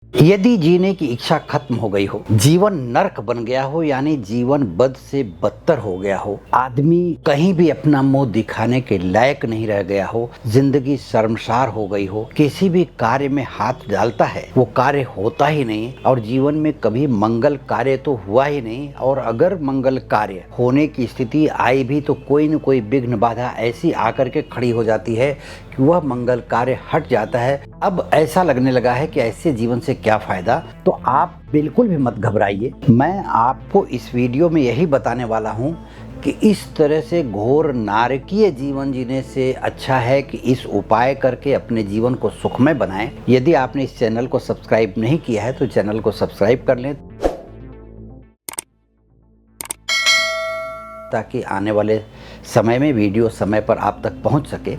यदि जीने की इच्छा खत्म हो गई हो, जीवन नर्क बन गया हो, यानी जीवन बद से बदतर हो गया हो, आदमी कहीं भी अपना मुंह दिखाने के लायक नहीं रह गया हो, जिंदगी शर्मसार हो गई हो, किसी भी कार्य में हाथ डालता है वो कार्य होता ही नहीं और जीवन में कभी मंगल कार्य तो हुआ ही नहीं, और अगर मंगल कार्य होने की स्थिति आई भी तो कोई न कोई विघ्न बाधा ऐसी आकर के खड़ी हो जाती है कि वह मंगल कार्य हट जाता है। अब ऐसा लगने लगा है कि ऐसे जीवन से क्या फायदा। तो आप बिल्कुल भी मत घबराइए, मैं आपको इस वीडियो में यही बताने वाला हूं कि इस तरह से घोर नारकीय जीवन जीने से अच्छा है कि इस उपाय करके अपने जीवन को सुखमय बनाएं। यदि आपने इस चैनल को सब्सक्राइब नहीं किया है तो चैनल को सब्सक्राइब कर लें ताकि आने वाले समय में वीडियो समय पर आप तक पहुंच सके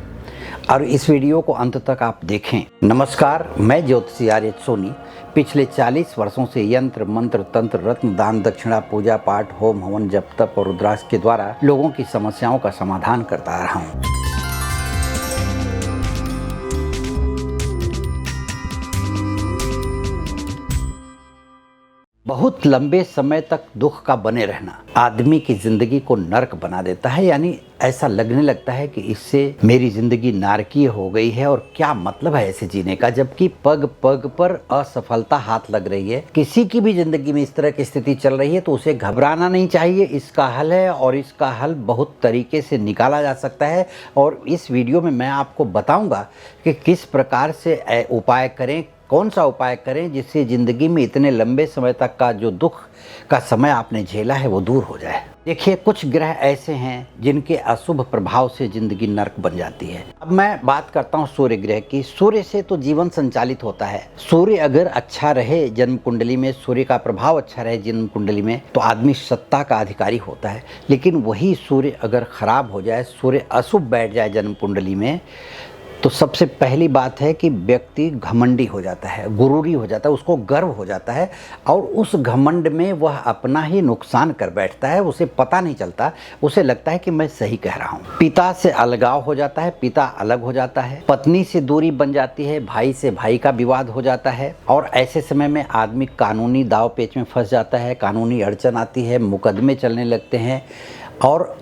और इस वीडियो को अंत तक आप देखें। नमस्कार, मैं ज्योतिषी आर्य सोनी पिछले 40 वर्षों से यंत्र मंत्र तंत्र रत्न दान दक्षिणा पूजा पाठ होम हवन जप तप और रुद्राक्ष के द्वारा लोगों की समस्याओं का समाधान करता आ रहा हूँ। बहुत लंबे समय तक दुख का बने रहना आदमी की जिंदगी को नर्क बना देता है, यानी ऐसा लगने लगता है कि इससे मेरी जिंदगी नारकीय हो गई है और क्या मतलब है ऐसे जीने का, जबकि पग पग पर असफलता हाथ लग रही है। किसी की भी जिंदगी में इस तरह की स्थिति चल रही है तो उसे घबराना नहीं चाहिए। इसका हल है और इसका हल बहुत तरीके से निकाला जा सकता है और इस वीडियो में मैं आपको बताऊंगा कि किस प्रकार से उपाय करें, कौन सा उपाय करें जिससे ज़िंदगी में इतने लंबे समय तक का जो दुख का समय आपने झेला है वो दूर हो जाए। देखिए, कुछ ग्रह ऐसे हैं जिनके अशुभ प्रभाव से ज़िंदगी नर्क बन जाती है। अब मैं बात करता हूँ सूर्य ग्रह की। सूर्य से तो जीवन संचालित होता है। सूर्य अगर अच्छा रहे जन्म कुंडली में, सूर्य का प्रभाव अच्छा रहे जन्म कुंडली में, तो आदमी सत्ता का अधिकारी होता है। लेकिन वही सूर्य अगर खराब हो जाए, सूर्य अशुभ बैठ जाए जन्म कुंडली में, तो सबसे पहली बात है कि व्यक्ति घमंडी हो जाता है, गुरूरी हो जाता है, उसको गर्व हो जाता है और उस घमंड में वह अपना ही नुकसान कर बैठता है। उसे पता नहीं चलता, उसे लगता है कि मैं सही कह रहा हूँ। पिता से अलगाव हो जाता है, पिता अलग हो जाता है, पत्नी से दूरी बन जाती है, भाई से भाई का विवाद हो जाता है और ऐसे समय में आदमी कानूनी दाव पेच में फंस जाता है, कानूनी अड़चन आती है, मुकदमे चलने लगते हैं और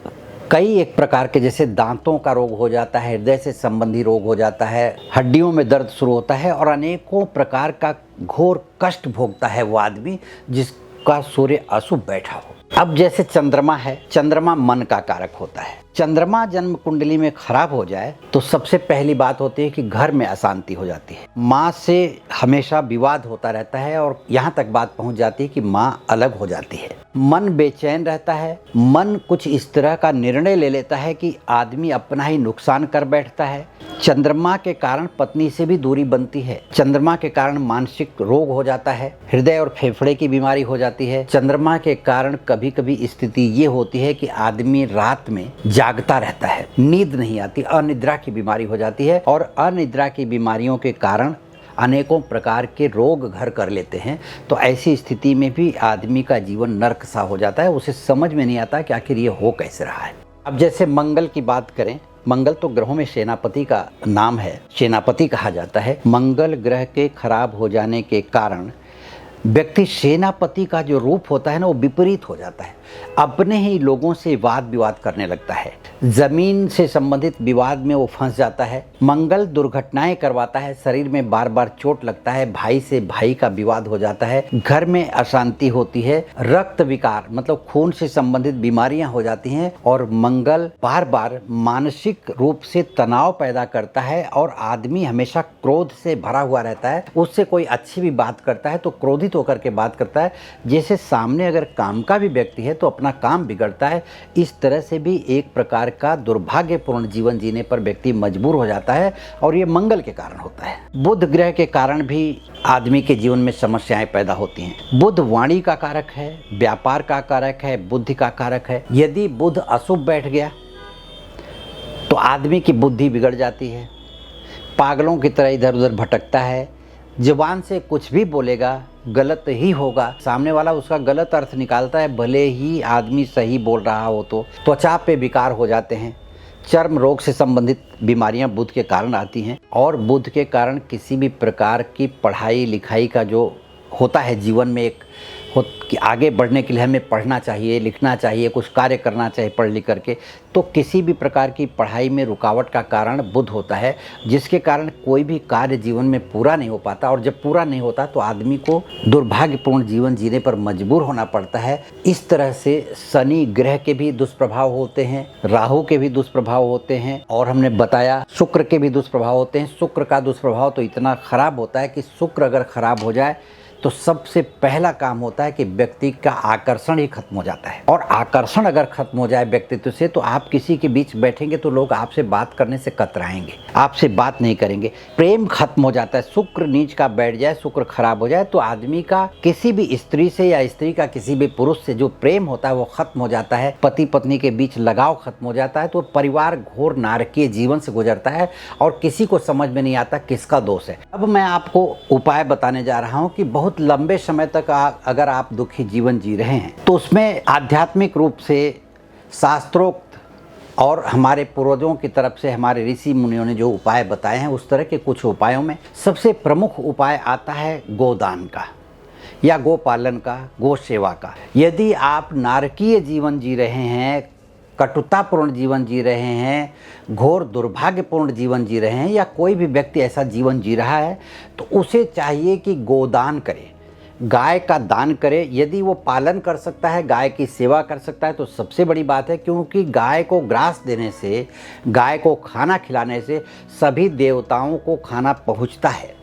कई एक प्रकार के जैसे दांतों का रोग हो जाता है, हृदय से संबंधी रोग हो जाता है, हड्डियों में दर्द शुरू होता है और अनेकों प्रकार का घोर कष्ट भोगता है वो आदमी जिसका सूर्य अशुभ बैठा हो। अब जैसे चंद्रमा है, चंद्रमा मन का कारक होता है। चंद्रमा जन्म कुंडली में खराब हो जाए तो सबसे पहली बात होती है कि घर में अशांति हो जाती है, माँ से हमेशा विवाद होता रहता है और यहाँ तक बात पहुँच जाती है कि माँ अलग हो जाती है। मन बेचैन रहता है, मन कुछ इस तरह का निर्णय ले लेता है कि आदमी अपना ही नुकसान कर बैठता है। चंद्रमा के कारण पत्नी से भी दूरी बनती है, चंद्रमा के कारण मानसिक रोग हो जाता है, हृदय और फेफड़े की बीमारी हो जाती है। चंद्रमा के कारण कभी कभी स्थिति ये होती है कि आदमी रात में जागता रहता है, नींद नहीं आती, अनिद्रा की बीमारी हो जाती है और अनिद्रा की बीमारियों के कारण अनेकों प्रकार के रोग घर कर लेते हैं। तो ऐसी स्थिति में भी आदमी का जीवन नर्क सा हो जाता है, उसे समझ में नहीं आता कि आखिर ये हो कैसे रहा है। अब जैसे मंगल की बात करें, मंगल तो ग्रहों में सेनापति का नाम है, सेनापति कहा जाता है। मंगल ग्रह के खराब हो जाने के कारण व्यक्ति सेनापति का जो रूप होता है ना वो विपरीत हो जाता है, अपने ही लोगों से वाद विवाद करने लगता है, जमीन से संबंधित विवाद में वो फंस जाता है। मंगल दुर्घटनाएं करवाता है, शरीर में बार बार चोट लगता है, भाई से भाई का विवाद हो जाता है, घर में अशांति होती है, रक्त विकार मतलब खून से संबंधित बीमारियां हो जाती हैं और मंगल बार बार मानसिक रूप से तनाव पैदा करता है और आदमी हमेशा क्रोध से भरा हुआ रहता है। उससे कोई अच्छी भी बात करता है तो क्रोधित होकर के बात करता है, जैसे सामने अगर काम का भी व्यक्ति है तो अपना काम बिगड़ता है। इस तरह से भी एक प्रकार का दुर्भाग्यपूर्ण जीवन जीने पर व्यक्ति मजबूर हो जाता है और ये मंगल के कारण होता है। बुध ग्रह के कारण भी आदमी के जीवन में समस्याएं पैदा होती हैं। बुध वाणी का कारक है, व्यापार का कारक है, बुद्धि का कारक है। यदि बुध अशुभ बैठ गया तो आदमी की बुद्धि बिगड़ जाती है, पागलों की तरह इधर उधर भटकता है, जुबान से कुछ भी बोलेगा गलत ही होगा, सामने वाला उसका गलत अर्थ निकालता है भले ही आदमी सही बोल रहा हो। तो त्वचा पे विकार हो जाते हैं, चर्म रोग से संबंधित बीमारियां बुध के कारण आती हैं, और बुध के कारण किसी भी प्रकार की पढ़ाई लिखाई का जो होता है जीवन में एक कि आगे बढ़ने के लिए हमें पढ़ना चाहिए, लिखना चाहिए, कुछ कार्य करना चाहिए पढ़ लिख करके, तो किसी भी प्रकार की पढ़ाई में रुकावट का कारण बुध होता है, जिसके कारण कोई भी कार्य जीवन में पूरा नहीं हो पाता। और जब पूरा नहीं होता तो आदमी को दुर्भाग्यपूर्ण जीवन जीने पर मजबूर होना पड़ता है। इस तरह से शनि ग्रह के भी दुष्प्रभाव होते हैं, राहु के भी दुष्प्रभाव होते हैं, और हमने बताया शुक्र के भी दुष्प्रभाव होते हैं। शुक्र का दुष्प्रभाव तो इतना खराब होता है कि शुक्र अगर खराब हो जाए तो सबसे पहला काम होता है कि व्यक्ति का आकर्षण ही खत्म हो जाता है। और आकर्षण अगर खत्म हो जाए व्यक्तित्व से तो आप किसी के बीच बैठेंगे तो लोग आपसे बात करने से कतराएंगे, आपसे बात नहीं करेंगे। प्रेम खत्म हो जाता है। शुक्र नीच का बैठ जाए, शुक्र खराब हो जाए तो आदमी का किसी भी स्त्री से या स्त्री का किसी भी पुरुष से जो प्रेम होता है वो खत्म हो जाता है। पति पत्नी के बीच लगाव खत्म हो जाता है, तो परिवार घोर नारकीय जीवन से गुजरता है और किसी को समझ में नहीं आता किसका दोष है। अब मैं आपको उपाय बताने जा रहा हूँ कि बहुत लंबे समय तक अगर आप दुखी जीवन जी रहे हैं तो उसमें आध्यात्मिक रूप से शास्त्रोक्त और हमारे पूर्वजों की तरफ से हमारे ऋषि मुनियों ने जो उपाय बताए हैं उस तरह के कुछ उपायों में सबसे प्रमुख उपाय आता है गोदान का या गो पालन का, गो सेवा का। यदि आप नारकीय जीवन जी रहे हैं, कटुतापूर्ण जीवन जी रहे हैं, घोर दुर्भाग्यपूर्ण जीवन जी रहे हैं, या कोई भी व्यक्ति ऐसा जीवन जी रहा है तो उसे चाहिए कि गोदान करे, गाय का दान करे। यदि वो पालन कर सकता है, गाय की सेवा कर सकता है तो सबसे बड़ी बात है, क्योंकि गाय को ग्रास देने से, गाय को खाना खिलाने से सभी देवताओं को खाना पहुंचता है,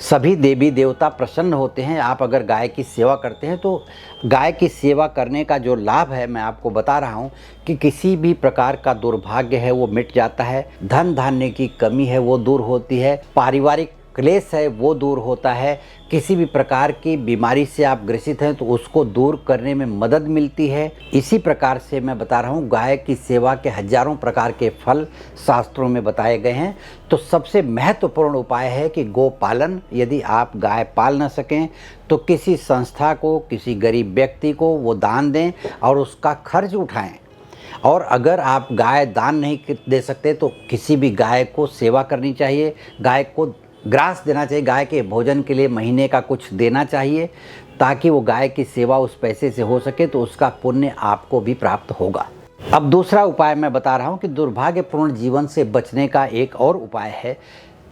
सभी देवी देवता प्रसन्न होते हैं। आप अगर गाय की सेवा करते हैं तो गाय की सेवा करने का जो लाभ है मैं आपको बता रहा हूँ कि किसी भी प्रकार का दुर्भाग्य है वो मिट जाता है, धन धान्य की कमी है वो दूर होती है, पारिवारिक क्लेश है वो दूर होता है, किसी भी प्रकार की बीमारी से आप ग्रसित हैं तो उसको दूर करने में मदद मिलती है। इसी प्रकार से मैं बता रहा हूँ गाय की सेवा के हजारों प्रकार के फल शास्त्रों में बताए गए हैं। तो सबसे महत्वपूर्ण उपाय है कि गो पालन। यदि आप गाय पाल न सकें तो किसी संस्था को, किसी गरीब व्यक्ति को वो दान दें और उसका खर्च उठाएं। और अगर आप गाय दान नहीं दे सकते तो किसी भी गाय को सेवा करनी चाहिए, गाय को ग्रास देना चाहिए, गाय के भोजन के लिए महीने का कुछ देना चाहिए ताकि वो गाय की सेवा उस पैसे से हो सके, तो उसका पुण्य आपको भी प्राप्त होगा। अब दूसरा उपाय मैं बता रहा हूँ कि दुर्भाग्यपूर्ण जीवन से बचने का एक और उपाय है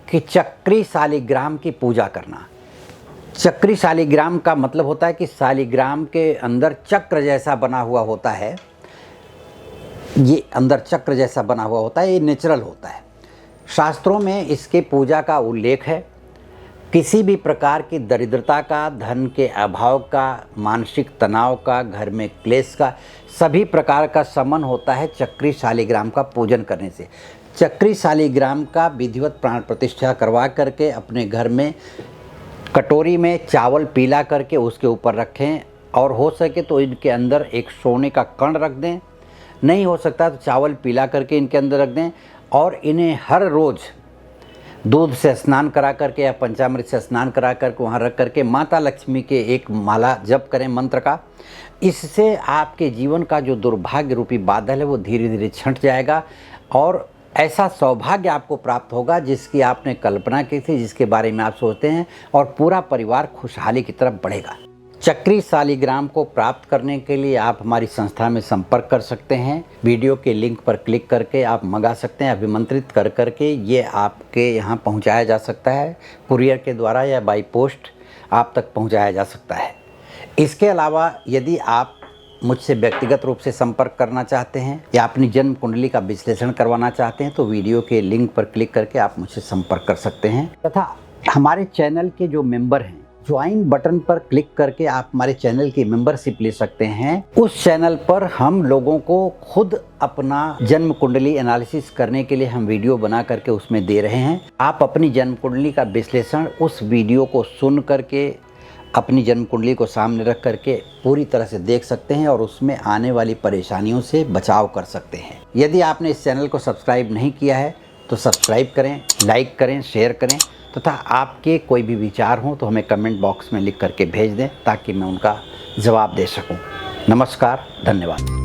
कि चक्री शालिग्राम की पूजा करना। चक्री शालिग्राम का मतलब होता है कि शालिग्राम के अंदर चक्र जैसा बना हुआ होता है, ये अंदर चक्र जैसा बना हुआ होता है, ये नेचुरल होता है। शास्त्रों में इसके पूजा का उल्लेख है। किसी भी प्रकार की दरिद्रता का, धन के अभाव का, मानसिक तनाव का, घर में क्लेश का, सभी प्रकार का शमन होता है चक्री शालिग्राम का पूजन करने से। चक्री शालिग्राम का विधिवत प्राण प्रतिष्ठा करवा करके अपने घर में कटोरी में चावल पीला करके उसके ऊपर रखें, और हो सके तो इनके अंदर एक सोने का कण रख दें, नहीं हो सकता तो चावल पीला करके इनके अंदर रख दें, और इन्हें हर रोज़ दूध से स्नान करा करके या पंचामृत से स्नान करा करके वहाँ रख करके माता लक्ष्मी के एक माला जप करें मंत्र का। इससे आपके जीवन का जो दुर्भाग्य रूपी बादल है वो धीरे धीरे छंट जाएगा और ऐसा सौभाग्य आपको प्राप्त होगा जिसकी आपने कल्पना की थी, जिसके बारे में आप सोचते हैं, और पूरा परिवार खुशहाली की तरफ बढ़ेगा। चक्री शालिग्राम को प्राप्त करने के लिए आप हमारी संस्था में संपर्क कर सकते हैं। वीडियो के लिंक पर क्लिक करके आप मंगा सकते हैं। अभिमंत्रित कर करके ये आपके यहाँ पहुँचाया जा सकता है, कुरियर के द्वारा या बाई पोस्ट आप तक पहुँचाया जा सकता है। इसके अलावा यदि आप मुझसे व्यक्तिगत रूप से संपर्क करना चाहते हैं या अपनी जन्म कुंडली का विश्लेषण करवाना चाहते हैं तो वीडियो के लिंक पर क्लिक करके आप मुझसे संपर्क कर सकते हैं। तथा हमारे चैनल के जो मेंबर हैं, ज्वाइन बटन पर क्लिक करके आप हमारे चैनल की मेंबरशिप ले सकते हैं। उस चैनल पर हम लोगों को खुद अपना जन्म कुंडली एनालिसिस करने के लिए हम वीडियो बना करके उसमें दे रहे हैं। आप अपनी जन्म कुंडली का विश्लेषण उस वीडियो को सुन करके अपनी जन्म कुंडली को सामने रख करके पूरी तरह से देख सकते हैं और उसमें आने वाली परेशानियों से बचाव कर सकते हैं। यदि आपने इस चैनल को सब्सक्राइब नहीं किया है तो सब्सक्राइब करें, लाइक करें, शेयर करें तथा आपके कोई भी विचार हों तो हमें कमेंट बॉक्स में लिख करके भेज दें ताकि मैं उनका जवाब दे सकूं। नमस्कार, धन्यवाद।